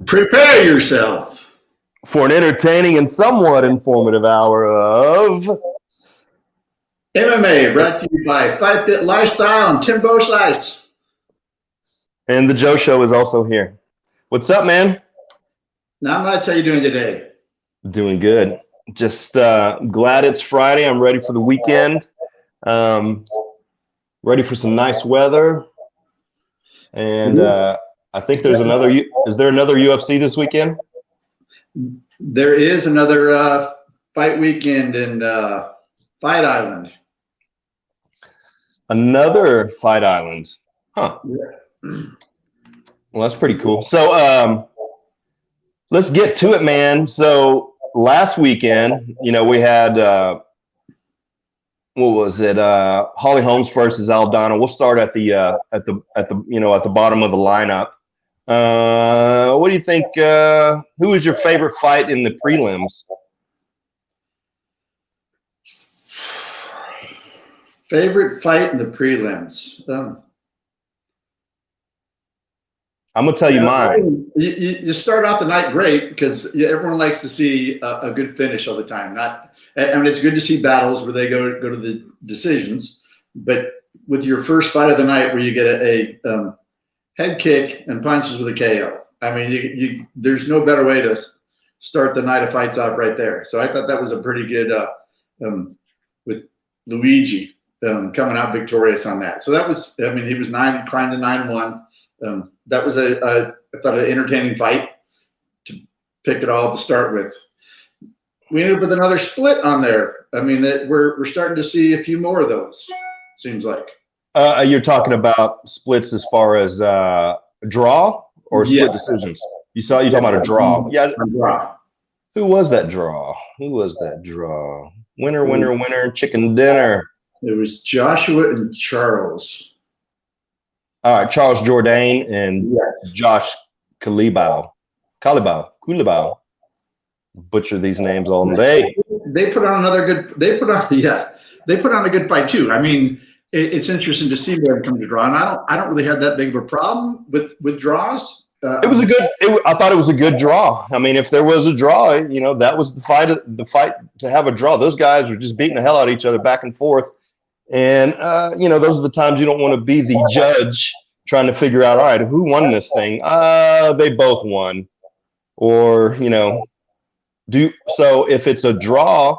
Prepare yourself for an entertaining and somewhat informative hour of MMA, brought to you by Fight Fit Lifestyle and Timbo Slice. And the Joe Show is also here. What's up, man? Not much. How you doing today? Doing good. Just glad it's Friday. I'm ready for the weekend. Ready for some nice weather. And I think there's another. Is there another UFC this weekend? There is another fight weekend in Fight Island. Another Fight Island. Huh. Yeah. Well, that's pretty cool. So let's get to it, man. So last weekend, we had what was it? Holly Holmes versus Aldana. We'll start at the at the bottom of the lineup. What do you think? Who was your favorite fight in the prelims? Favorite fight in the prelims. I'm gonna tell you mine. You start off the night great because everyone likes to see a good finish all the time. It's good to see battles where they go to the decisions, but with your first fight of the night where you get a head kick and punches with a KO. I mean, there's no better way to start the night of fights out right there. So I thought that was a pretty good with Luigi coming out victorious on that. So that was, he was climbed to 9-1. That was I thought an entertaining fight to pick it all to start with. We ended up with another split on there. We're starting to see a few more of those. Seems like. You're talking about splits as far as draw or split decisions. You're talking about a draw. Yeah. A draw. Who was that draw? Winner, chicken dinner. It was Joshua and Charles. All right, Charles Jourdain and Josh Culibao. Butcher these names all day. They put on a good fight too. I mean, it's interesting to see where it comes to draw, and I don't really have that big of a problem with draws. It was I thought it was a good draw. I mean, if there was a draw, that was the fight to have a draw. Those guys were just beating the hell out of each other back and forth. And, those are the times you don't want to be the judge trying to figure out, all right, who won this thing? They both won. Or, so if it's a draw,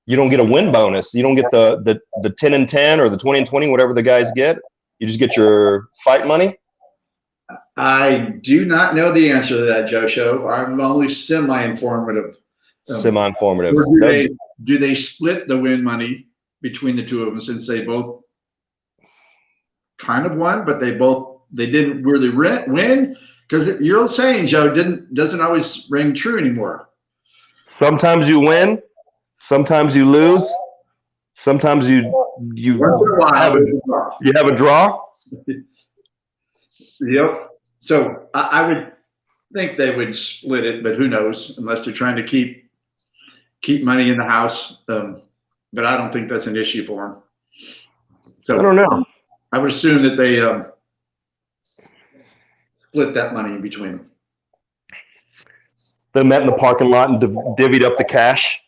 you don't get a win bonus. You don't get the 10-10 or the 20-20, whatever the guys get. You just get your fight money. I do not know the answer to that, Joe Show. I'm only semi-informative. Do they split the win money between the two of them, since they both kind of won, but they didn't really win? Because you're saying, Joe, doesn't always ring true anymore. Sometimes you win, sometimes you lose, sometimes you have a draw. Yep. So I would think they would split it, but who knows? Unless they're trying to keep money in the house. But I don't think that's an issue for them. So I don't know. I would assume that they split that money in between them. They met in the parking lot and divvied up the cash.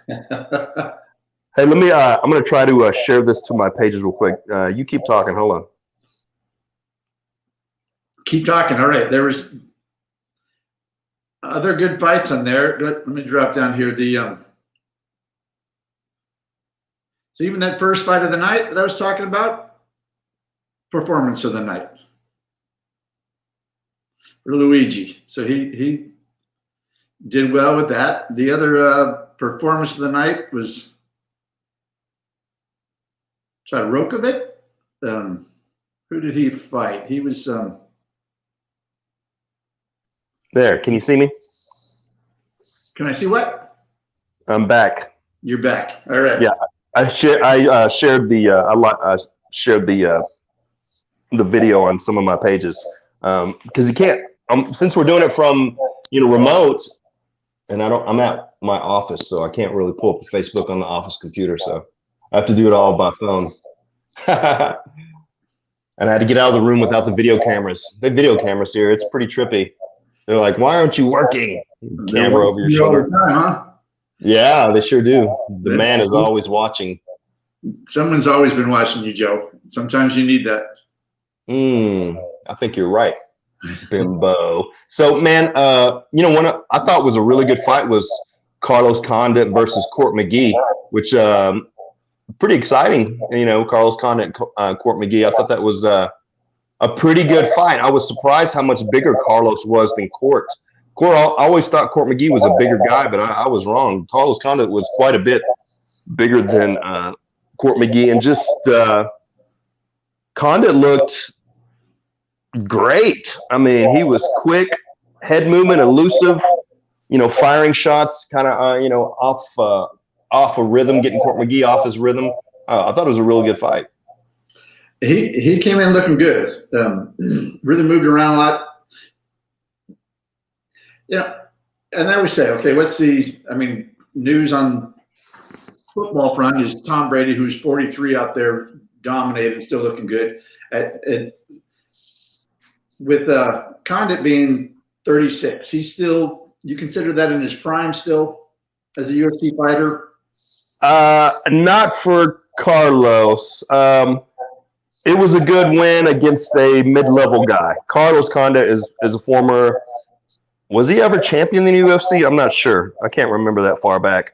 Hey, let me. I'm going to try to share this to my pages real quick. You keep talking. Hold on. Keep talking. All right. There was other good fights on there. Let me drop down here. So even that first fight of the night that I was talking about, performance of the night for Luigi. So he did well with that. The other performance of the night was Rokovic. Who did he fight? He was There, can you see me? can I see what? I'm back. You're back. All right. Yeah, I shared the video on some of my pages because you can't since we're doing it from remote, and I'm at my office, so I can't really pull up the Facebook on the office computer, so I have to do it all by phone. And I had to get out of the room without the video cameras. The video cameras here, it's pretty trippy. They're like, "Why aren't you working?" Camera over your shoulder. Time, huh? Yeah, they sure do. The man is always watching. Someone's always been watching you, Joe. Sometimes you need that. I think you're right, Bimbo. So, man, one I thought was a really good fight was Carlos Condit versus Court McGee, which pretty exciting. Carlos Condit, Court McGee. I thought that was a pretty good fight. I was surprised how much bigger Carlos was than Court. I always thought Court McGee was a bigger guy, but I was wrong. Carlos Condit was quite a bit bigger than Court McGee, and just Condit looked great. I mean, he was quick, head movement, elusive, firing shots kind of, off a rhythm, getting Court McGee off his rhythm. I thought it was a really good fight. He came in looking good. Really moved around a lot. And I always say, okay, news on football front is Tom Brady, who's 43 out there, dominated, still looking good. With Condit being 36, he's still, you consider that in his prime still as a UFC fighter? Not for Carlos. It was a good win against a mid-level guy. Carlos Condit is a former. Was he ever champion in the UFC? I'm not sure. I can't remember that far back.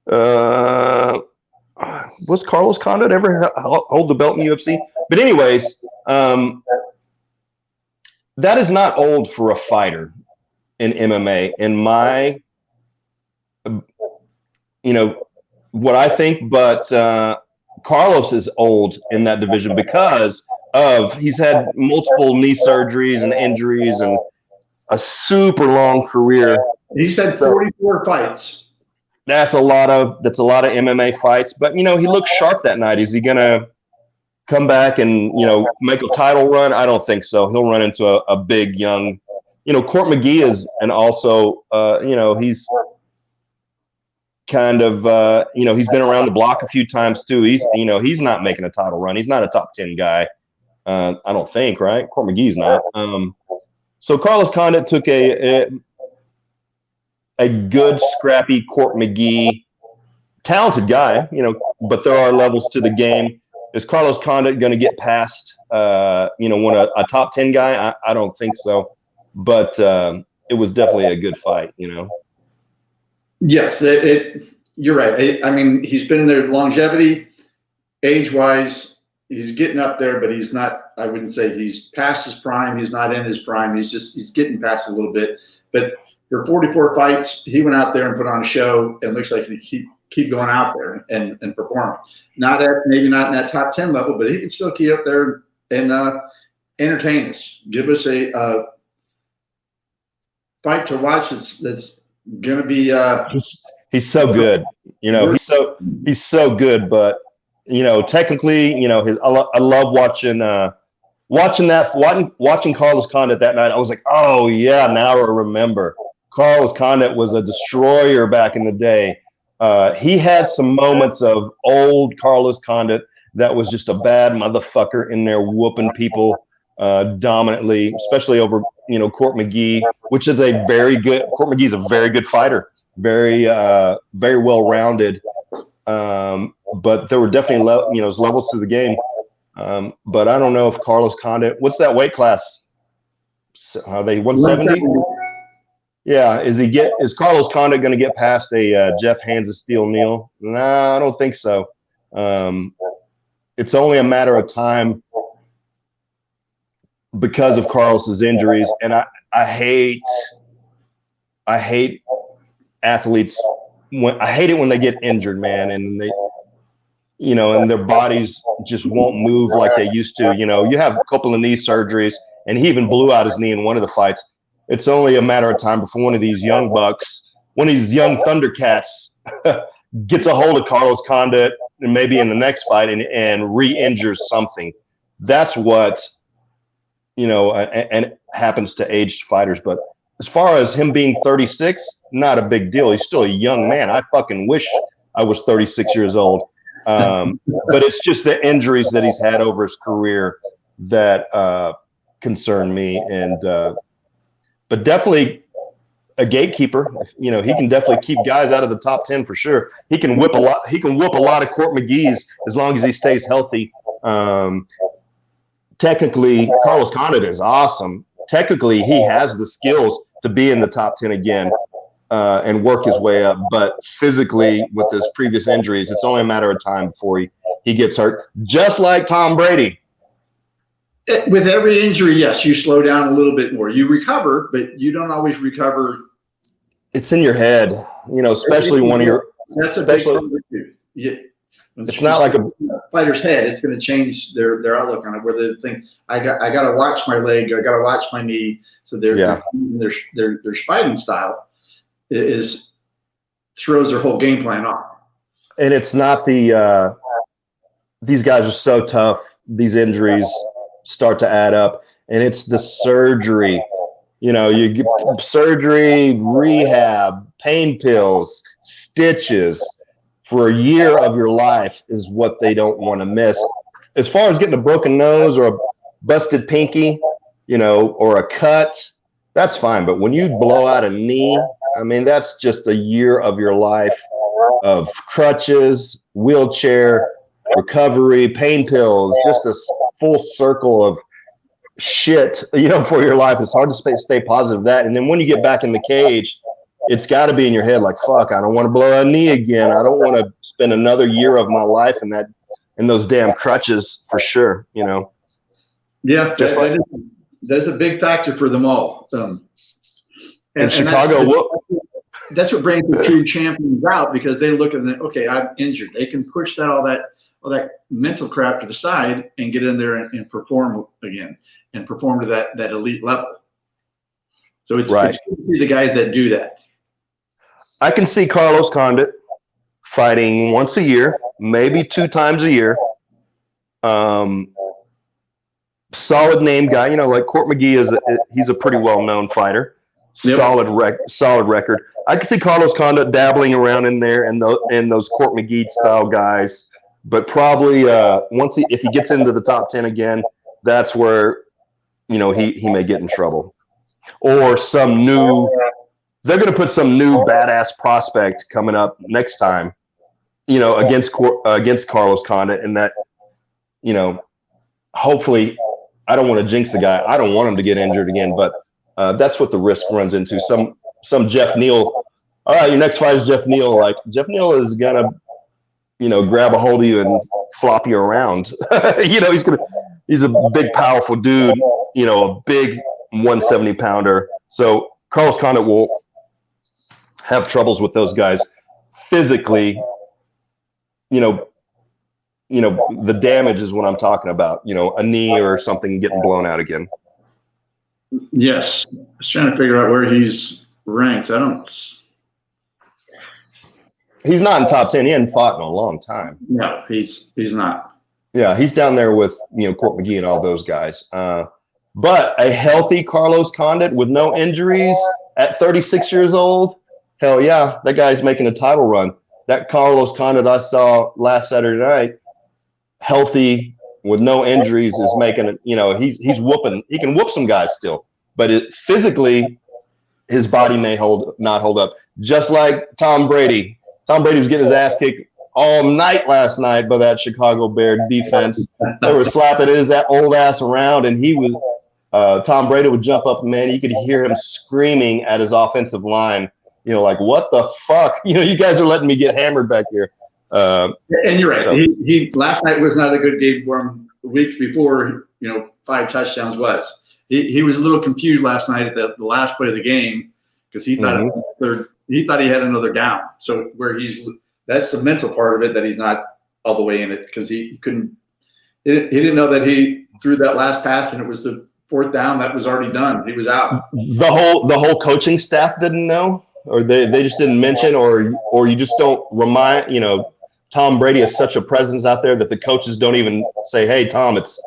Was Carlos Condit ever hold the belt in the UFC? But anyways, that is not old for a fighter in MMA. In my, what I think, but Carlos is old in that division because he's had multiple knee surgeries and injuries and a super long career. He's had 44 fights. That's a lot of MMA fights. But he looked sharp that night. Is he gonna come back and make a title run? I don't think so. He'll run into a big young, Court McGee is, and also he's kind of he's been around the block a few times too. He's not making a title run. He's not a top 10 guy. I don't think, right? Court McGee's not. So Carlos Condit took a good scrappy Court McGee, talented guy, but there are levels to the game. Is Carlos Condit going to get past a top 10 guy? I don't think so, but it was definitely a good fight, Yes, you're right. I mean, he's been in there longevity, age-wise. He's getting up there, but he's not. I wouldn't say he's past his prime. He's not in his prime. He's getting past a little bit. But for 44 fights, he went out there and put on a show, and looks like he keep going out there and perform. Maybe not in that top 10 level, but he can still keep up there and entertain us. Give us a fight to watch that's gonna be. He's so good. He's so good, but. Technically, I love watching Carlos Condit that night. I was like, oh yeah, now I remember. Carlos Condit was a destroyer back in the day. He had some moments of old Carlos Condit that was just a bad motherfucker in there whooping people dominantly, especially over Court McGee, which is Court McGee's a very good fighter, very well-rounded. But there were definitely levels to the game. But I don't know if Carlos Condit, what's that weight class? Are they 170? Yeah. Is Carlos Condit going to get past a Jeff Hands of Steel Neal? No, I don't think so. It's only a matter of time because of Carlos's injuries, and I hate athletes. I hate it when they get injured, man, and and their bodies just won't move like they used to. You have a couple of knee surgeries, and he even blew out his knee in one of the fights. It's only a matter of time before one of these young bucks, one of these young Thundercats gets a hold of Carlos Condit and maybe in the next fight and re-injures something. That's what, and it happens to aged fighters. But as far as him being 36, not a big deal. He's still a young man. I fucking wish I was 36 years old. But it's just the injuries that he's had over his career that concern me. But definitely a gatekeeper. He can definitely keep guys out of the top 10 for sure. He can whip a lot. He can whoop a lot of Court McGee's as long as he stays healthy. Technically, Carlos Condit is awesome. Technically, he has the skills to be in the top 10 again and work his way up. But physically, with his previous injuries, it's only a matter of time before he gets hurt. Just like Tom Brady. With every injury, yes, you slow down a little bit more. You recover, but you don't always recover. It's in your head, especially when you're. That's a big problem too. It's not like a fighter's head. It's going to change their outlook on it. Where they think, I got to watch my leg. I got to watch my knee. So their fighting style throws their whole game plan off. And it's not these guys are so tough. These injuries start to add up, and it's the surgery. You get surgery, rehab, pain pills, stitches for a year of your life is what they don't want to miss. As far as getting a broken nose or a busted pinky, or a cut, that's fine. But when you blow out a knee, that's just a year of your life of crutches, wheelchair, recovery, pain pills, just a full circle of shit, for your life. It's hard to stay positive that. And then when you get back in the cage, it's got to be in your head like, fuck, I don't want to blow a knee again. I don't want to spend another year of my life in those damn crutches for sure, Yeah, that's a big factor for them all. And Chicago, that's what brings the true champions out, because they look at them, okay, I'm injured. They can push all that mental crap to the side and get in there and perform again and perform to that elite level. So it's good to see the guys that do that. I can see Carlos Condit fighting once a year, maybe 2 times a year. Solid name guy, like Court McGee he's a pretty well-known fighter. Yep. Solid record. I can see Carlos Condit dabbling around in there and those Court McGee style guys, but probably if he gets into the top 10 again, that's where he may get in trouble. Or they're going to put some new badass prospect coming up next time, against Carlos Condit, and that, hopefully, I don't want to jinx the guy. I don't want him to get injured again, but that's what the risk runs into. Some Jeff Neal. All right, your next fight is Jeff Neal. Like, Jeff Neal is gonna, grab a hold of you and flop you around. He's a big, powerful dude. A big 170 pounder. So Carlos Condit will have troubles with those guys physically. The damage is what I'm talking about. A knee or something getting blown out again. Yes. I was trying to figure out where he's ranked. He's not in top 10. He hadn't fought in a long time. No, he's not. Yeah, he's down there with, Court McGee and all those guys. But a healthy Carlos Condit with no injuries at 36 years old, hell yeah, that guy's making a title run. That Carlos Condit I saw last Saturday night, healthy with no injuries, is making it. He's whooping. He can whoop some guys still, but physically, his body may not hold up. Just like Tom Brady. Tom Brady was getting his ass kicked all night last night by that Chicago Bear defense. They were slapping that old ass around, and he was. Tom Brady would jump up, and man, you could hear him screaming at his offensive line. Like, what the fuck? You guys are letting me get hammered back here. And you're right. So, he last night was not a good game for him. The week before, 5 touchdowns was. He was a little confused last night at the last play of the game, because he thought he had another down. So that's the mental part of it, that he's not all the way in it because he couldn't. He didn't know that he threw that last pass and it was the fourth down that was already done. He was out. The whole coaching staff didn't know, or they just didn't mention, or you just don't remind. Tom Brady is such a presence out there that the coaches don't even say, "Hey, Tom, it's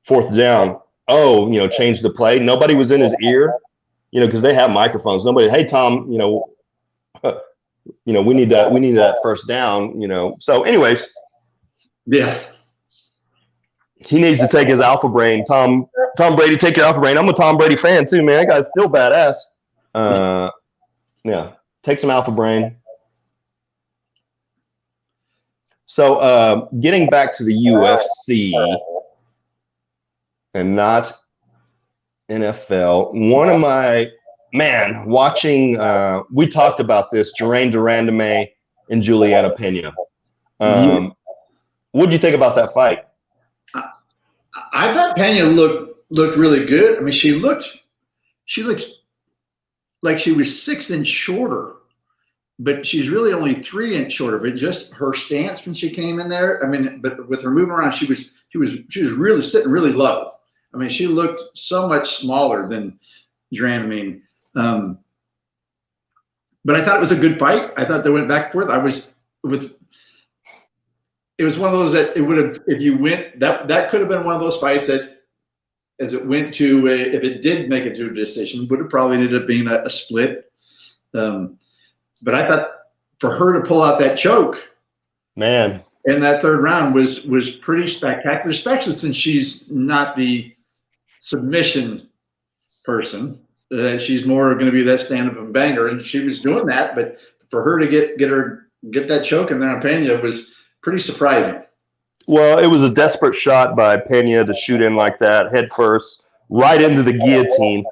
fourth down." Oh, change the play. Nobody was in his ear, because they have microphones. Nobody, hey, Tom, we need that first down. So, anyways, yeah, he needs to take his alpha brain. Tom Brady, take your alpha brain. I'm a Tom Brady fan too, man. That guy's still badass. Yeah, take some alpha brain. So, getting back to the UFC and not NFL, one of my watching. We talked about this, Germaine de Randamie and Juliana Pena. What do you think about that fight? I thought Pena looked really good. I mean, she looked like she was 6 inches shorter, but she's really only 3 inches shorter. But just her stance when she came in there, I mean, but with her moving around, she was really sitting really low. I mean, she looked so much smaller than Dramamine. But I thought it was a good fight. I thought they went back and forth. It was one of those that it would have, if you went, that could have been one of those fights that, as it went to, if it did make it to a decision, would have probably ended up being a split. But I thought for her to pull out that choke, man, in that third round was pretty spectacular, especially since she's not the submission person. She's more going to be that stand-up and banger, and she was doing that. But for her to get that choke in there on Pena was pretty surprising. Well, it was a desperate shot by Pena to shoot in like that, head first, right into the guillotine.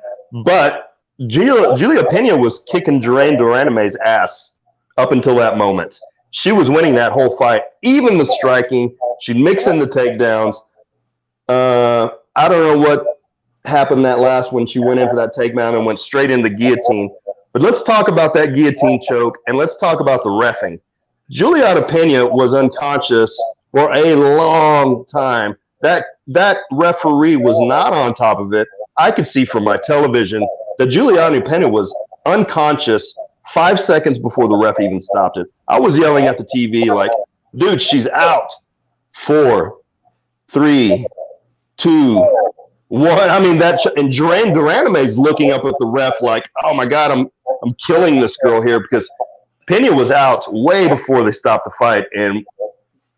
But Julia Pena was kicking Germaine de Randamie's ass up until that moment. She was winning that whole fight, even the striking. She'd mix in the takedowns. I don't know what happened that last when she went in for that takedown and went straight in the guillotine. But let's talk about that guillotine choke, and let's talk about the reffing. Juliana Pena was unconscious for a long time. That referee was not on top of it. I could see from my television that Juliana Pena was unconscious 5 seconds before the ref even stopped it. I was yelling at the TV like, dude, she's out. 4, 3, 2, 1. I mean, and Germaine de Randamie is looking up at the ref like, oh my God, I'm killing this girl here, because Pena was out way before they stopped the fight, and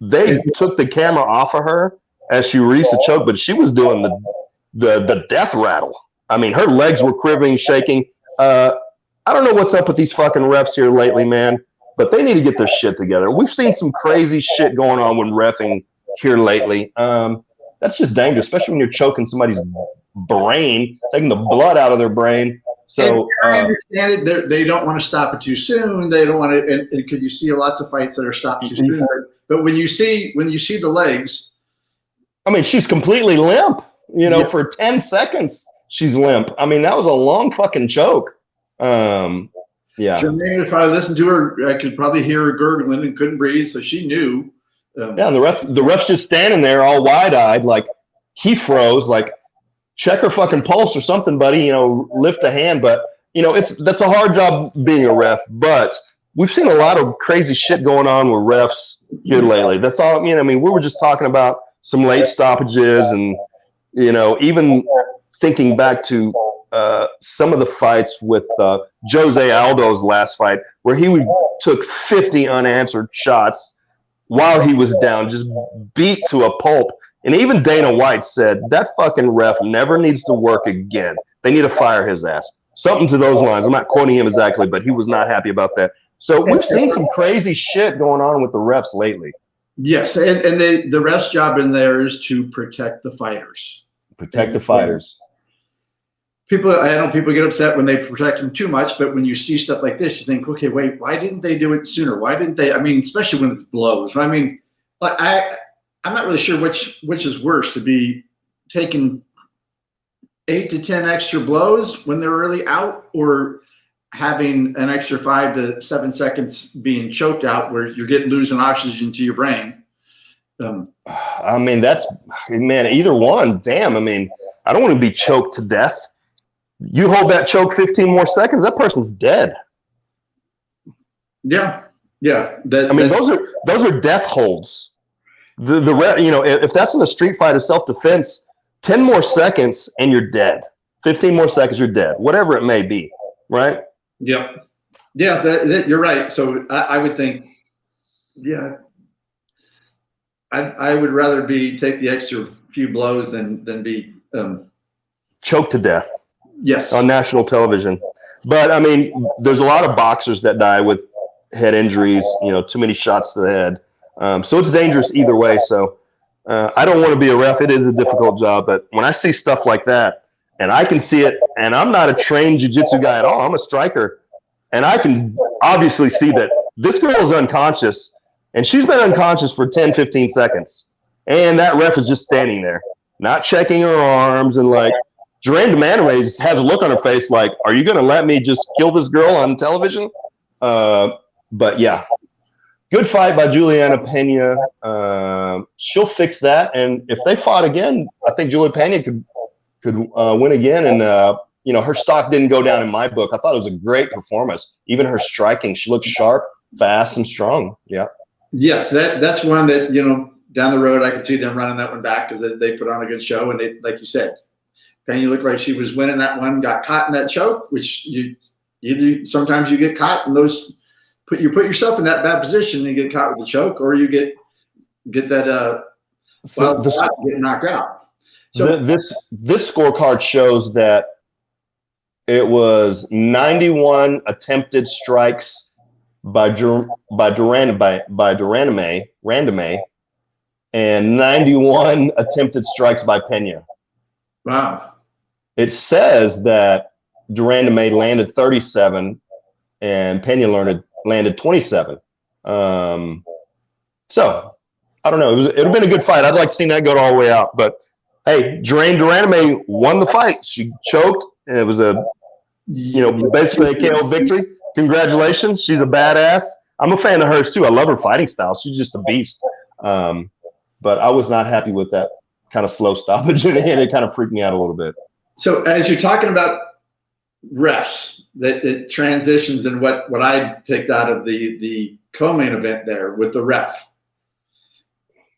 they took the camera off of her as she released the choke, but she was doing the death rattle. I mean, her legs were quivering, shaking. I don't know what's up with these fucking refs here lately, man, but they need to get their shit together. We've seen some crazy shit going on with reffing here lately. That's just dangerous, especially when you're choking somebody's brain, taking the blood out of their brain. So I understand it. They don't want to stop it too soon. They don't want to, and because you see lots of fights that are stopped too soon. But when you see the legs, I mean, she's completely limp. For 10 seconds, she's limp. I mean, that was a long fucking choke. Yeah. Germaine was probably listening to her. I could probably hear her gurgling and couldn't breathe, so she knew. Yeah, and the ref's just standing there all wide-eyed, like he froze, like check her fucking pulse or something, buddy. Lift a hand. But that's a hard job being a ref. But we've seen a lot of crazy shit going on with refs here lately. That's all. I mean, we were just talking about some late stoppages, and even thinking back to some of the fights with Jose Aldo's last fight, where he took 50 unanswered shots while he was down, just beat to a pulp. And even Dana White said that fucking ref never needs to work again. They need to fire his ass. Something to those lines. I'm not quoting him exactly, but he was not happy about that. So we've seen some crazy shit going on with the refs lately. Yes, and the ref's job in there is to protect the fighters. Protect the fighters. I know people get upset when they protect them too much, but when you see stuff like this, you think, okay, wait, why didn't they do it sooner? Why didn't they? I mean, especially when it's blows. I mean, like I'm not really sure which is worse, to be taking 8 to 10 extra blows when they're really out, or having an extra 5 to 7 seconds being choked out where you're losing oxygen to your brain. I mean, man, either one. Damn. I mean, I don't want to be choked to death. You hold that choke 15 more seconds, that person's dead. Yeah. Yeah. I mean, those are death holds. If that's in a street fight of self-defense, 10 more seconds and you're dead. 15 more seconds, you're dead. Whatever it may be, right? Yep. Yeah, you're right. So I would think, yeah, I would rather take the extra few blows than be choked to death. Yes. On national television. But I mean, there's a lot of boxers that die with head injuries, too many shots to the head. So it's dangerous either way. So I don't want to be a ref. It is a difficult job. But when I see stuff like that, and I can see it, and I'm not a trained jiu-jitsu guy at all, I'm a striker, and I can obviously see that this girl is unconscious, and she's been unconscious for 10, 15 seconds. And that ref is just standing there, not checking her arms, and like, Duran Dumanime has a look on her face like, are you going to let me just kill this girl on television? But yeah, good fight by Juliana Pena. She'll fix that. And if they fought again, I think Julia Pena could win again. And, her stock didn't go down in my book. I thought it was a great performance. Even her striking, she looked sharp, fast, and strong. Yeah. Yes, that's one that, down the road, I could see them running that one back because they put on a good show. And they, like you said, Pena looked like she was winning that one, got caught in that choke, which sometimes you get caught in those, you put yourself in that bad position and you get caught with the choke, or you get that get knocked out. So this scorecard shows that it was 91 attempted strikes by Duranime, and 91 attempted strikes by Pena. Wow. It says that Duranime landed 37 and Pena landed 27. So I don't know. It would have been a good fight. I'd like to see that go all the way out. But hey, Duranime won the fight. She choked. And it was basically a KO victory. Congratulations. She's a badass. I'm a fan of hers too. I love her fighting style. She's just a beast. But I was not happy with that kind of slow stoppage, and it kind of freaked me out a little bit. So as you're talking about refs, that transitions and what I picked out of the co-main event there with the ref.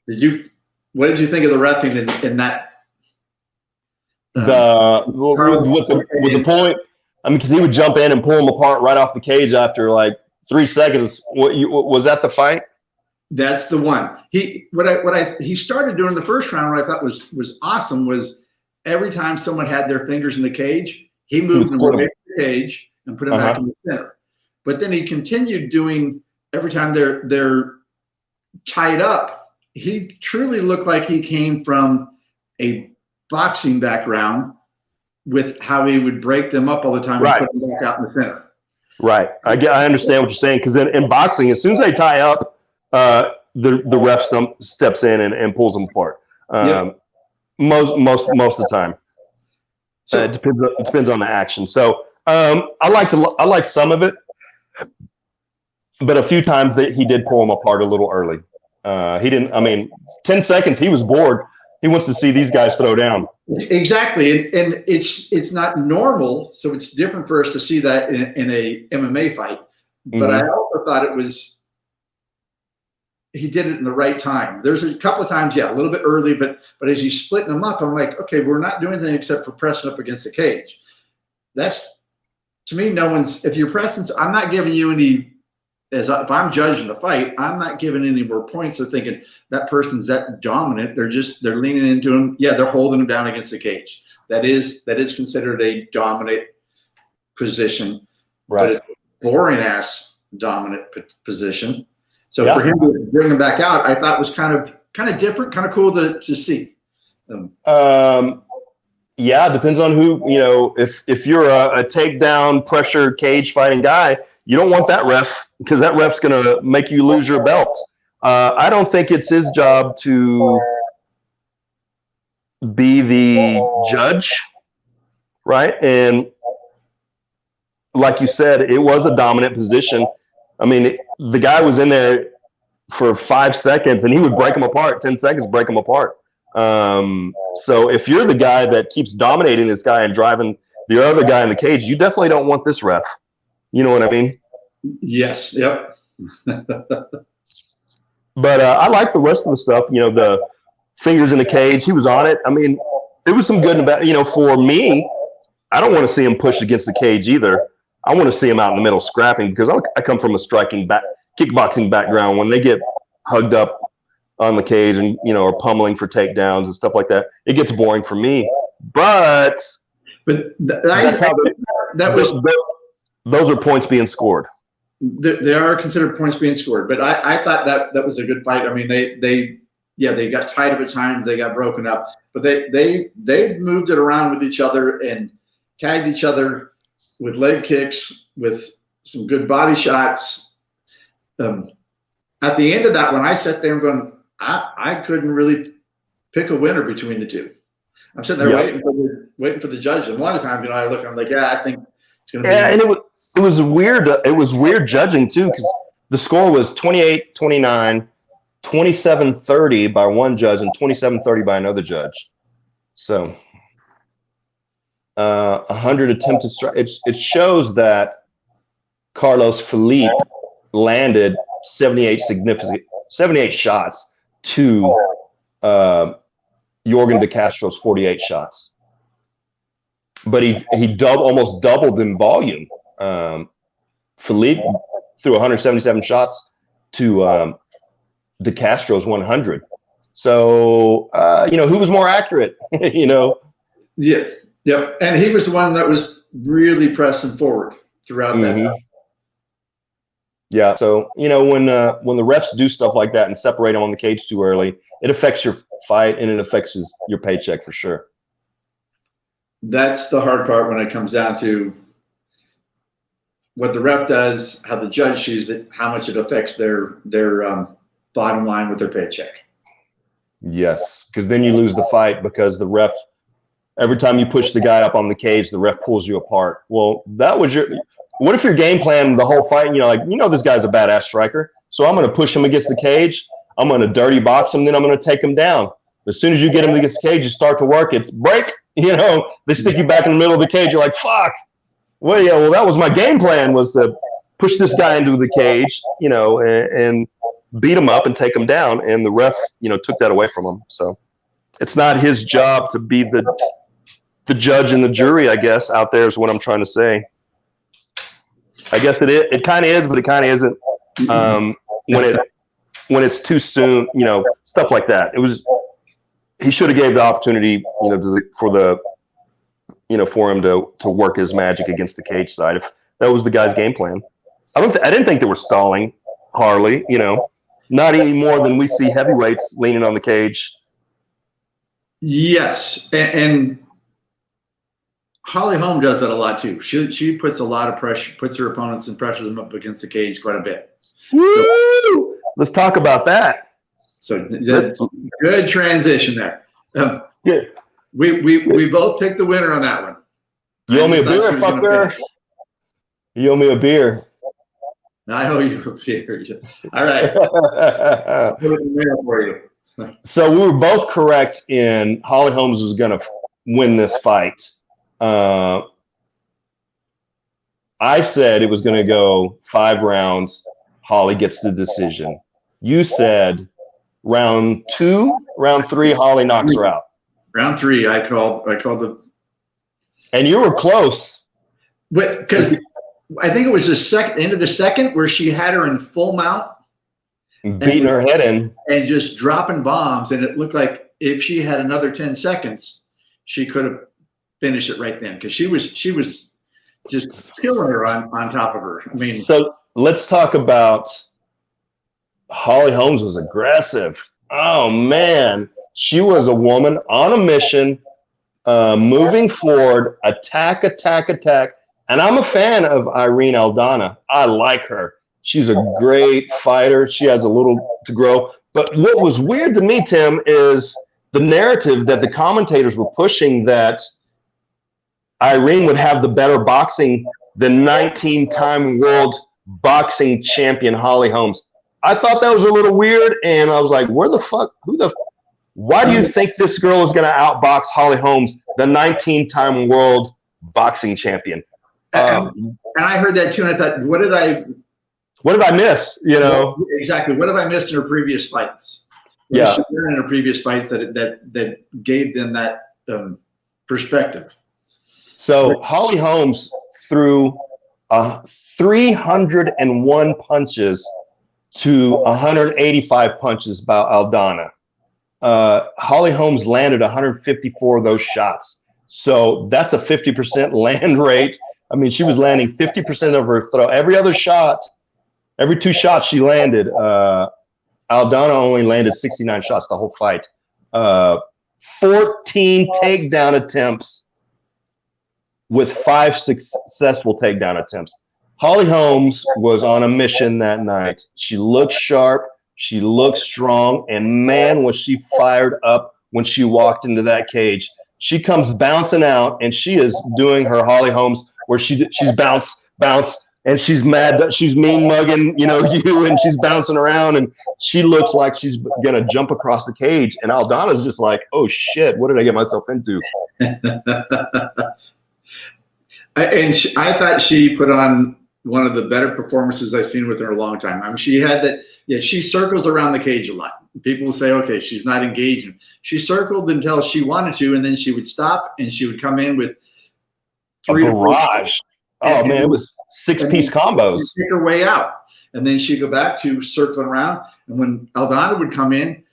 What did you think of the reffing in that? With the point, I mean, because he would jump in and pull him apart right off the cage after like 3 seconds. Was that the fight? That's the one. He started doing the first round. What I thought was awesome was every time someone had their fingers in the cage, he moved them away from the cage and put them back in the center. But then he continued doing every time they're tied up. He truly looked like he came from a boxing background with how he would break them up all the time and put them back out in the center. Right. I understand what you're saying, because in boxing, as soon as they tie up, the ref steps in and pulls them apart. Most of the time. So it depends on the action. So I liked some of it, but a few times he did pull them apart a little early. He didn't. I mean, 10 seconds. He was bored. He wants to see these guys throw down. Exactly, and it's not normal, so it's different for us to see that in a MMA fight. But I also thought he did it in the right time. There's a couple of times, a little bit early, but as he's splitting them up, I'm like, okay, we're not doing anything except for pressing up against the cage. That's, to me, if you're pressing, I'm not giving you any. If I'm judging the fight, I'm not giving any more points. They're thinking that person's that dominant. They're leaning into him. Yeah, they're holding him down against the cage. That is considered a dominant position, right? But it's a boring ass dominant position. So for him to bring him back out, I thought was kind of different, kind of cool to see. Yeah, it depends on who, if you're a takedown pressure cage fighting guy, you don't want that ref, because that ref's going to make you lose your belt. I don't think it's his job to be the judge, right? And like you said, it was a dominant position. I mean, the guy was in there for 5 seconds, and he would break them apart. 10 seconds, break them apart. So if you're the guy that keeps dominating this guy and driving the other guy in the cage, you definitely don't want this ref. You know what I mean? Yes. Yep. But I like the rest of the stuff. You know, the fingers in the cage. He was on it. I mean, it was some good and bad. You know, for me, I don't want to see him pushed against the cage either. I want to see him out in the middle scrapping, because I come from a kickboxing background. When they get hugged up on the cage and, you know, or pummeling for takedowns and stuff like that, it gets boring for me. But that's how those are points being scored. They are considered points being scored, but I thought that was a good fight. I mean, they got tight at times, they got broken up, but they moved it around with each other and tagged each other with leg kicks, with some good body shots. At the end of that one, I sat there and going, I couldn't really pick a winner between the two. I'm sitting there waiting for the judge, and one time, you know, I look, I'm like, I think it's going to be. Yeah, and it was weird. It was weird judging too, because the score was 28-29, 27-30 by one judge, and 27-30 by another judge. So 100 attempted strikes. It shows that Carlos Felipe landed 78 shots to Yorgan De Castro's 48 shots. But he almost doubled in volume. Felipe threw 177 shots to De Castro's 100. So you know, who was more accurate? You know. Yeah. Yep. And he was the one that was really pressing forward throughout that. Yeah. So, you know, when the refs do stuff like that and separate them on the cage too early, it affects your fight and it affects your paycheck for sure. That's the hard part when it comes down to what the ref does, how the judge sees it, how much it affects their bottom line with their paycheck. Yes, because then you lose the fight, because the ref, every time you push the guy up on the cage, the ref pulls you apart. Well, what if your game plan the whole fight, you know, like, you know, this guy's a badass striker, so I'm going to push him against the cage, I'm going to dirty box him, then I'm going to take him down. As soon as you get him against the cage, you start to work, it's break, you know, they stick you back in the middle of the cage, you're like, fuck. Well, yeah, well, that was my game plan, was to push this guy into the cage, you know, and beat him up and take him down, and the ref, you know, took that away from him. So it's not his job to be the judge and the jury, I guess, out there is what I'm trying to say. I guess it kind of is, but it kind of isn't. When it's too soon, you know, stuff like that. He should have gave the opportunity, you know, for him to work his magic against the cage side. If that was the guy's game plan, I didn't think they were stalling Harley. You know, not any more than we see heavyweights leaning on the cage. Yes, and Holly Holm does that a lot too. She puts a lot of pressure, puts her opponents and pressures them up against the cage quite a bit. Woo! Let's talk about that. So good transition there. Yeah. We both picked the winner on that one. You owe me a beer, fucker. You owe me a beer. I owe you a beer. All right. Put it in there for you. So we were both correct in Holly Holmes was going to win this fight. I said it was going to go 5 rounds. Holly gets the decision. You said round 2, round 3, Holly knocks her out. Round 3, I called the. And you were close. Because I think it was the end of the second where she had her in full mount. Beating her head in. And just dropping bombs. And it looked like if she had another 10 seconds, she could have finished it right then. Because she was just killing her on top of her. I mean. So let's talk about Holly Holmes was aggressive. Oh, man. She was a woman on a mission, moving forward, attack. And I'm a fan of Irene Aldana. I like her. She's a great fighter. She has a little to grow. But what was weird to me, Tim, is the narrative that the commentators were pushing that Irene would have the better boxing than 19-time world boxing champion Holly Holmes. I thought that was a little weird, and I was like, why do you think this girl is going to outbox Holly Holmes, the 19-time world boxing champion? And I heard that too, and I thought, what did I miss? Exactly. What have I missed in her previous fights? Yeah. In her previous fights that gave them that perspective. So Holly Holmes threw 301 punches to 185 punches by Aldana. Holly Holmes landed 154 of those shots. So that's a 50% land rate. I mean, she was landing 50% of her throw. Every other shot, every 2 shots she landed, Aldana only landed 69 shots the whole fight. 14 takedown attempts with 5 successful takedown attempts. Holly Holmes was on a mission that night. She looked sharp. She looked strong. And man, was she fired up when she walked into that cage. She comes bouncing out, and she is doing her Holly Holmes where she's bounce, and she's mad. She's mean mugging, you, and she's bouncing around, and she looks like she's going to jump across the cage. And Aldana's just like, oh, shit, what did I get myself into? I thought she put on one of the better performances I've seen with her in a long time. I mean, she had that. Yeah, she circles around the cage a lot. People will say, okay, she's not engaging. She circled until she wanted to, and then she would stop, and she would come in with 3 a barrage. Oh, man, it was 6-piece combos. Take her way out. And then she'd go back to circling around. And when Aldana would come in,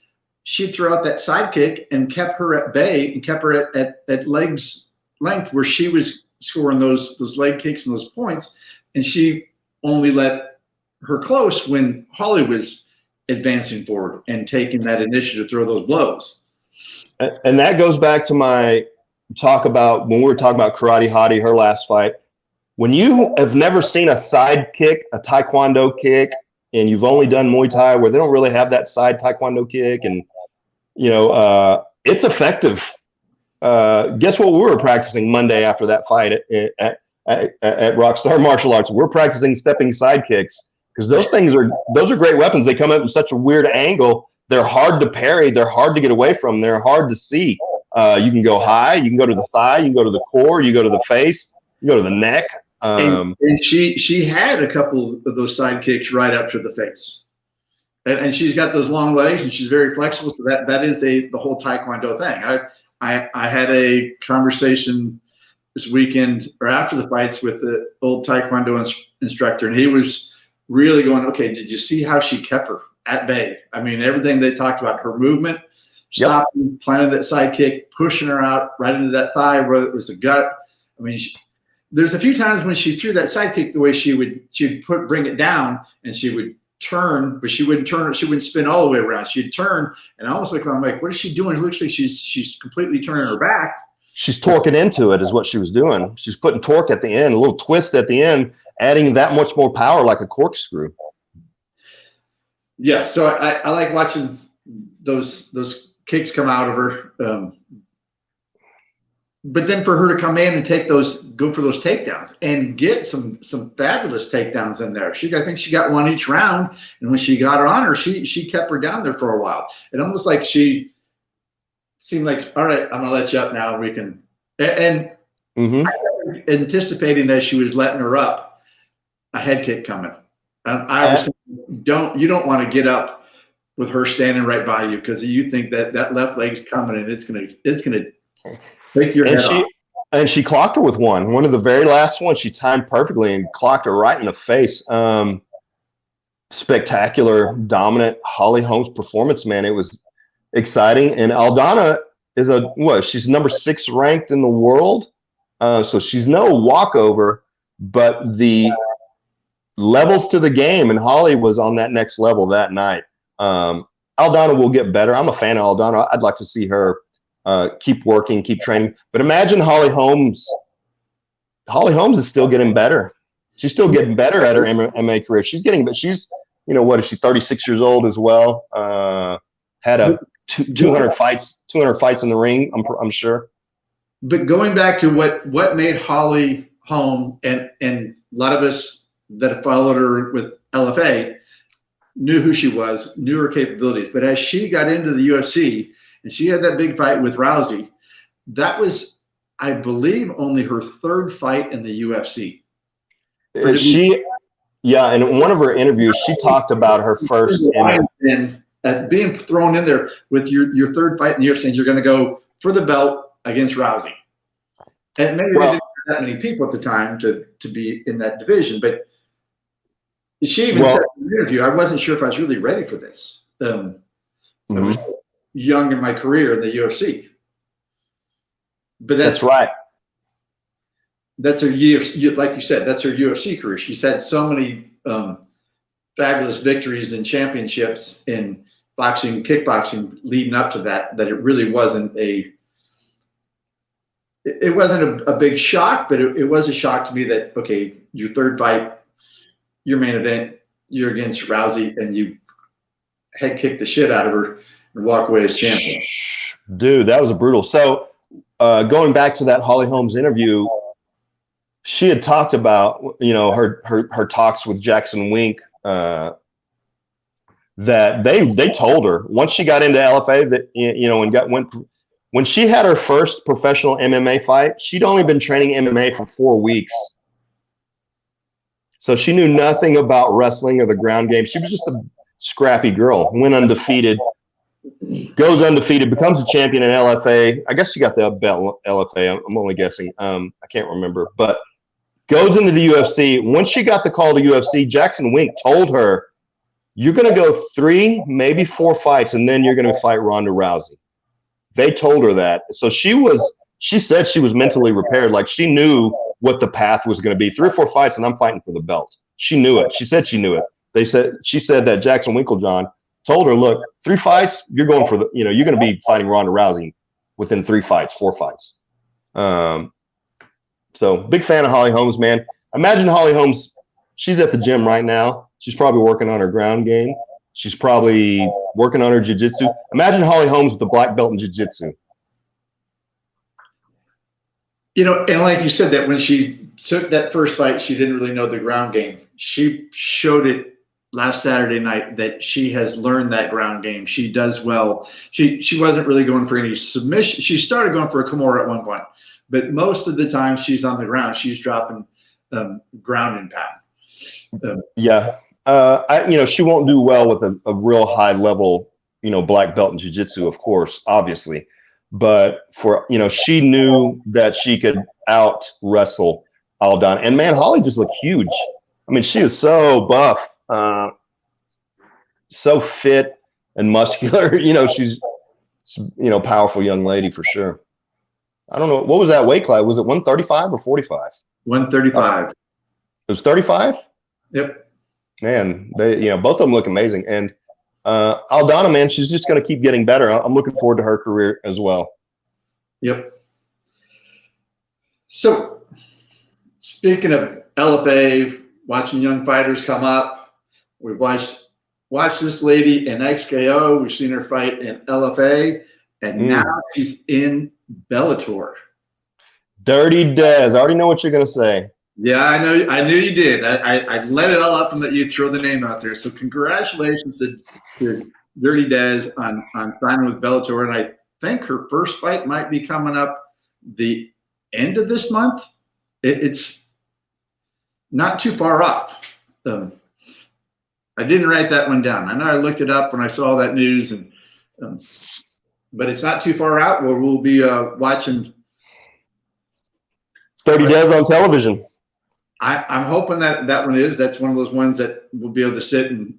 she'd throw out that side kick and kept her at bay and kept her at legs length where she was scoring those leg kicks and those points. And she only let her close when Holly was advancing forward and taking that initiative to throw those blows. And that goes back to my talk about when we were talking about Karate Hottie, her last fight. When you have never seen a side kick, a Taekwondo kick, and you've only done Muay Thai where they don't really have that side Taekwondo kick, and it's effective. Guess what we were practicing Monday after that fight at Rockstar Martial Arts? We're practicing stepping side kicks because those are great weapons. They come up in such a weird angle. They're hard to parry. They're hard to get away from. They're hard to see. You can go high. You can go to the thigh. You can go to the core. You go to the face. You go to the neck. And she had a couple of those side kicks right up to the face. And she's got those long legs, and she's very flexible. So that is the whole Taekwondo thing. I had a conversation this weekend or after the fights with the old Taekwondo instructor, and he was really going, okay, did you see how she kept her at bay? I mean, everything they talked about, her movement, stopping, planting that side kick, pushing her out right into that thigh, whether it was the gut. I mean, there's a few times when she threw that side kick, the way she'd bring it down, and she would turn, but she wouldn't turn. She wouldn't spin all the way around. She'd turn, and almost I'm like, what is she doing? It looks like she's completely turning her back. She's torquing into it, is what she was doing. She's putting torque at the end, a little twist at the end, adding that much more power, like a corkscrew. Yeah, so I like watching those kicks come out of her. But then for her to come in and go for those takedowns and get some fabulous takedowns in there. I think she got one each round, and when she got her on her, she kept her down there for a while. It almost like she seemed like, all right, I'm gonna let you up now. We can, and anticipating that she was letting her up, a head kick coming. I was thinking, you don't want to get up with her standing right by you because you think that left leg's coming and it's gonna take your head off. And she clocked her with one of the very last ones. She timed perfectly and clocked her right in the face. Spectacular, dominant Holly Holmes performance, man. It was exciting. And Aldana is she's number 6 ranked in the world. So she's no walkover, but the levels to the game, and Holly was on that next level that night. Aldana will get better. I'm a fan of Aldana. I'd like to see her keep working, keep training. But imagine Holly Holmes. Holly Holmes is still getting better. She's still getting better at her MMA career. She's getting, but she's, what is she, 36 years old as well? Had 200 fights in the ring, I'm sure. But going back to what made Holly Holm and a lot of us that have followed her with LFA, knew who she was, knew her capabilities. But as she got into the UFC and she had that big fight with Rousey, that was, I believe, only her third fight in the UFC. Yeah, in one of her interviews, she talked about her first and being thrown in there with your third fight in the UFC, and you're going to go for the belt against Rousey. And maybe they didn't have that many people at the time to be in that division, but she even said in the interview, I wasn't sure if I was really ready for this. I was young in my career in the UFC. But that's right. That's her UFC, like you said, that's her UFC career. She's had so many fabulous victories and championships in boxing, kickboxing leading up to that it really wasn't a big shock, but it was a shock to me that, okay, your third fight, your main event, you're against Rousey and you head kick the shit out of her and walk away as champion. Dude, that was brutal. So going back to that Holly Holmes interview, she had talked about, her talks with Jackson Wink, that they told her once she got into LFA that, when she had her first professional MMA fight, she'd only been training MMA for 4 weeks. So she knew nothing about wrestling or the ground game. She was just a scrappy girl, went undefeated, goes undefeated, becomes a champion in LFA. I guess she got the belt LFA. I'm only guessing. I can't remember, but goes into the UFC. Once she got the call to UFC, Jackson Wink told her, you're going to go 3, maybe 4 fights, and then you're going to fight Ronda Rousey. They told her that. So she said she was mentally prepared. Like she knew what the path was going to be. 3 or 4 fights and I'm fighting for the belt. She knew it. She said she knew it. She said that Jackson Winklejohn told her, look, 3 fights, you're going for you're going to be fighting Ronda Rousey within 3 fights, 4 fights. So big fan of Holly Holmes, man. Imagine Holly Holmes, she's at the gym right now. She's probably working on her ground game. She's probably working on her jiu-jitsu. Imagine Holly Holmes with the black belt in jiu-jitsu. And like you said, that when she took that first fight, she didn't really know the ground game. She showed it last Saturday night that she has learned that ground game. She does well. She wasn't really going for any submission. She started going for a Kimura at one point, but most of the time she's on the ground. She's dropping ground and pound. She won't do well with a real high level, black belt in jiu-jitsu, of course, obviously. But she knew that she could out wrestle Aldana. And man, Holly just looked huge. I mean, she is so buff, so fit and muscular. She's powerful young lady for sure. I don't know, what was that weight class? Was it 135 or 45? 135. It was 35? Yep. Man, they both of them look amazing. And Aldana, man, she's just going to keep getting better. I'm looking forward to her career as well. Yep. So, speaking of LFA, watching young fighters come up, we've watched this lady in XKO. We've seen her fight in LFA, and now she's in Bellator. Dirty Dez. I already know what you're going to say. Yeah, I know. I knew you did. I let it all up and let you throw the name out there. So congratulations to Dirty Dez on signing with Bellator. And I think her first fight might be coming up the end of this month. It's not too far off. I didn't write that one down. I know I looked it up when I saw that news, and but it's not too far out. Where we'll be watching Dirty Dez on television. I'm hoping that one is. That's one of those ones that we'll be able to sit and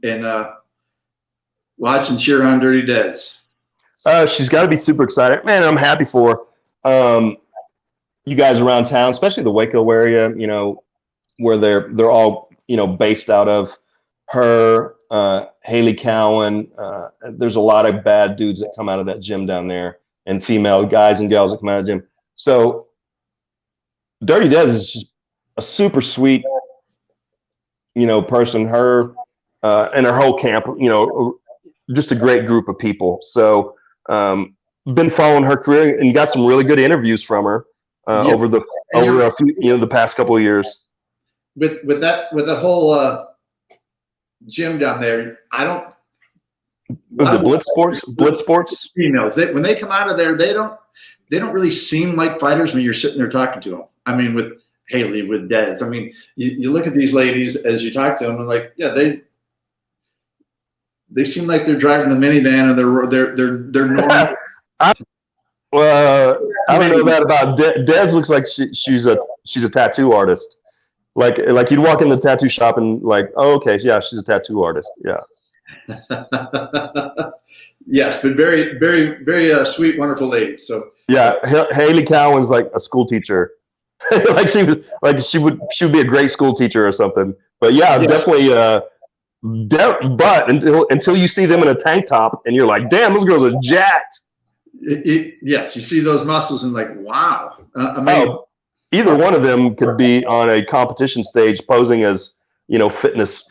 watch and cheer on Dirty Dez. She's got to be super excited. Man, I'm happy for you guys around town, especially the Waco area, where they're all, based out of. Her, Haley Cowan. There's a lot of bad dudes that come out of that gym down there, and female guys and gals that come out of the gym. So Dirty Dez is just a super sweet, person. Her and her whole camp, just a great group of people. So been following her career and got some really good interviews from her over a few, the past couple of years. With that whole gym down there. I don't. Was it Blitz Sports? Blitz Sports? Females. When they come out of there, they don't really seem like fighters when you're sitting there talking to them. I mean, with Haley, with Des. I mean, you look at these ladies as you talk to them, and like, yeah, they seem like they're driving the minivan and they're normal. Well, I don't know that about Des. Looks like she's a tattoo artist. Like you'd walk in the tattoo shop and like, oh, okay, yeah, she's a tattoo artist. Yeah. Yes, but very, very, very sweet, wonderful lady. So yeah, Haley Cowan's like a school teacher. Like she would be a great school teacher or something. But yeah, yes. Definitely. But until you see them in a tank top and you're like, damn, those girls are jacked. Yes, you see those muscles and like, wow, amazing. Oh, either one of them could be on a competition stage posing as, fitness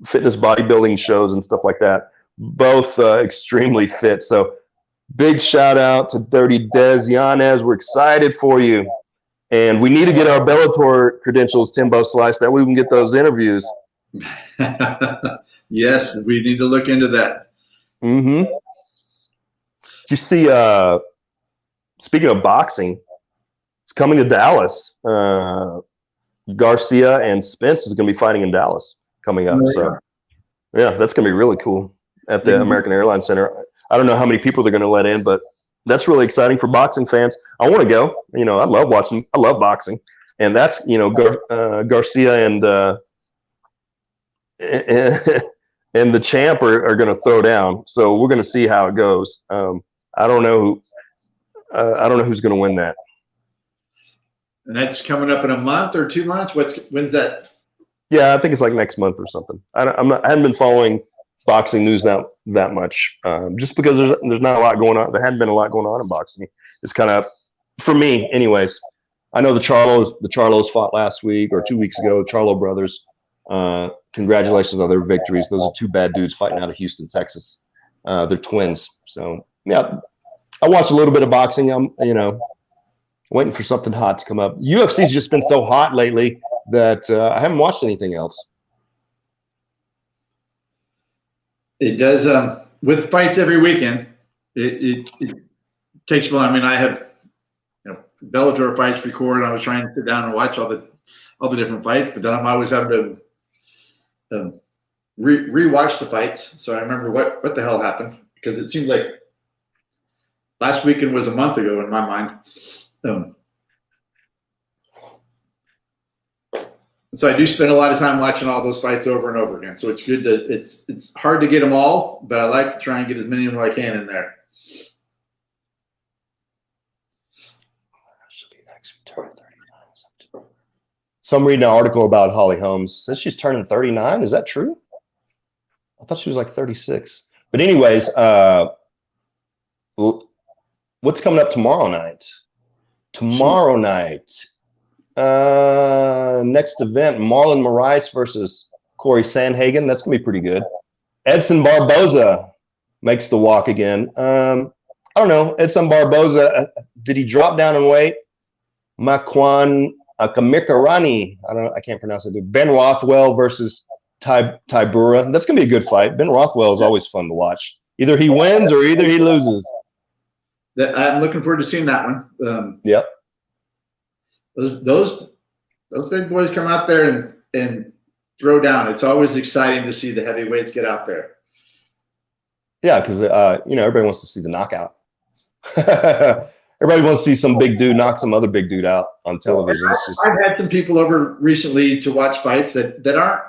bodybuilding shows and stuff like that. Both extremely fit. So big shout out to Dirty Des Yanez. We're excited for you. And we need to get our Bellator credentials, Timbo Slice. That way we can get those interviews. Yes, we need to look into that. Mm-hmm. Did you see, speaking of boxing, it's coming to Dallas. Garcia and Spence is going to be fighting in Dallas coming up. So, yeah, that's going to be really cool at the American Airlines Center. I don't know how many people they're going to let in, but that's really exciting for boxing fans. I want to go. I love boxing. And that's, Garcia and the champ are going to throw down. So we're going to see how it goes. I don't know who's going to win that. And that's coming up in a month or 2 months. When's that? Yeah, I think it's like next month or something. I haven't been following boxing news that much, just because there's not a lot going on. There hadn't been a lot going on in boxing. It's kind of, for me, anyways. I know the Charlos fought last week or 2 weeks ago. Charlo brothers. Congratulations on their victories. Those are two bad dudes fighting out of Houston, Texas. They're twins. So yeah, I watched a little bit of boxing. I'm waiting for something hot to come up. UFC's just been so hot lately that I haven't watched anything else. It does, with fights every weekend. It takes. Well, I mean, I have Bellator fights recorded. I was trying to sit down and watch all the different fights, but then I'm always having to rewatch the fights, so I remember what the hell happened, because it seemed like last weekend was a month ago in my mind. So I do spend a lot of time watching all those fights over and over again. So it's good to it's hard to get them all, but I like to try and get as many of them as I can in there. So I'm reading an article about Holly Holmes. Says she's turning 39. Is that true? I thought she was like 36. But anyways, what's coming up tomorrow night? Tomorrow night, next event, Marlon Moraes versus Corey Sandhagen. That's gonna be pretty good. Edson Barboza makes the walk again. I don't know. Edson Barboza, did he drop down in weight? Makwan Kamikarani, I can't pronounce it. Ben Rothwell versus Tybura. That's gonna be a good fight. Ben Rothwell is always fun to watch. Either he wins or either he loses. I'm looking forward to seeing that one. Yep. Those big boys come out there and throw down. It's always exciting to see the heavyweights get out there. Yeah, because everybody wants to see the knockout. Everybody wants to see some big dude knock some other big dude out on television. I've had some people over recently to watch fights that aren't.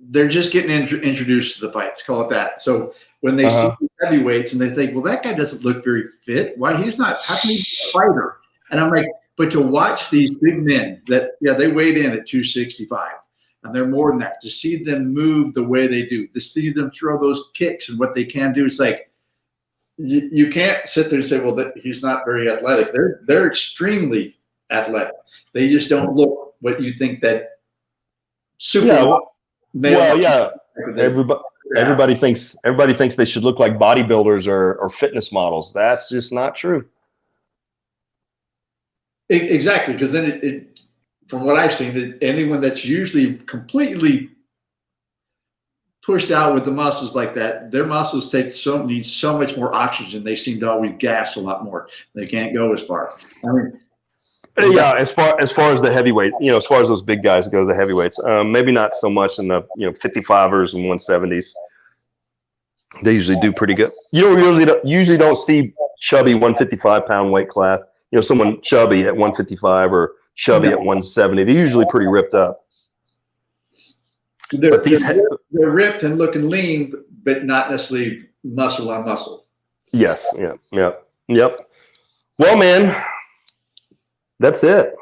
They're just getting introduced to the fights. Call it that. So when they see the heavyweights and they think, well, that guy doesn't look very fit. Why he's not? How can he be a fighter? And I'm like, but to watch these big men that, they weighed in at 265 and they're more than that, to see them move the way they do, to see them throw those kicks and what they can do, it's like, you can't sit there and say, well, he's not very athletic. They're extremely athletic. They just don't look what you think that super. Yeah, well, yeah. Everybody thinks they should look like bodybuilders or fitness models. That's just not true. Exactly, because then it from what I've seen, anyone that's usually completely pushed out with the muscles like that, their muscles need so much more oxygen. They seem to always gas a lot more. They can't go as far. I mean, Yeah, as far as the heavyweight, as far as those big guys go, the heavyweights, maybe not so much in the 55ers and 170s. They usually do pretty good. You usually don't see chubby 155-pound weight class. Someone chubby at 155 or chubby at 170. They're usually pretty ripped up. They're ripped and looking lean, but not necessarily muscle on muscle. Yes. Yep. Well, man, that's it.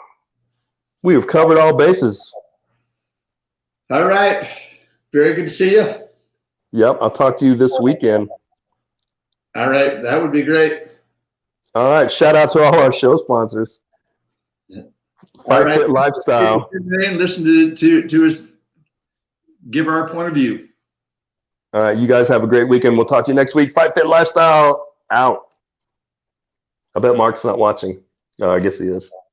We have covered all bases. All right. Very good to see you. Yep. I'll talk to you this weekend. All right. That would be great. All right. Shout out to all our show sponsors. Fight Fit Lifestyle. Listen to us give our point of view. All right. You guys have a great weekend. We'll talk to you next week. Fight Fit Lifestyle out. I bet Mark's not watching. I guess he is.